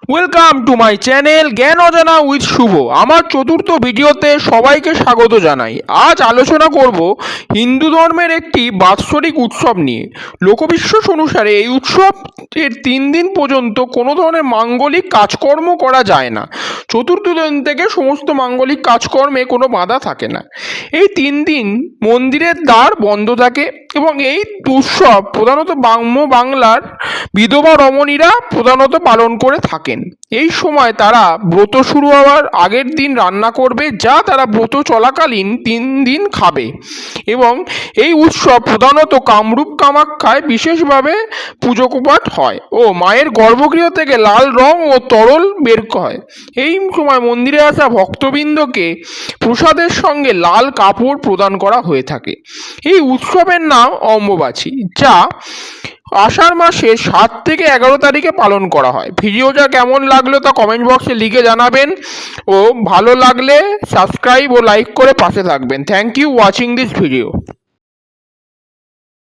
Welcome to my channel জ্ঞান অজানা with শুভ। আমার চতুর্থ ভিডিওতে সবাইকে স্বাগত জানাই। আজ আলোচনা করব হিন্দু ধর্মের একটি বাৎসরিক উৎসব নিয়ে। লোকবিশ্বাস অনুসারে এই উৎসবের 3 দিন পর্যন্ত কোনো ধরনের মাঙ্গলিক কাজকর্ম করা যায় না। চতুর্থ দিন থেকে সমস্ত মাঙ্গলিক কাজকর্মে কোনো বাধা থাকে না। এই 3 দিন মন্দিরের দ্বার বন্ধ থাকে এবং এই উৎসব প্রধানত বাংলার বিধবা রমণীরা প্রধানত পালন করে থাকেন। এই সময় তারা ব্রত শুরু হওয়ার আগের দিন রান্না করবে, যা তারা ব্রত চলাকালীন 3 দিন খাবে। এবং এই উৎসব প্রধানত কামরূপ কামাখ্যায় বিশেষভাবে পুজোপাঠ হয় ও মায়ের গর্ভগৃহ থেকে লাল রং ও তরল বের হয়। এই সময় মন্দিরে আসা ভক্তবৃন্দকে প্রসাদের সঙ্গে লাল কাপড় প্রদান করা হয়ে থাকে। এই উৎসবের নাম অম্বুবাচী, যা আষাঢ় মাসের 7 থেকে 11 তারিখে পালন করা হয়। ভিডিওটা কেমন লাগলো তা কমেন্ট বক্সে লিখে জানাবেন ও ভালো লাগলে সাবস্ক্রাইব ও লাইক করে পাশে থাকবেন। Thank you watching this video.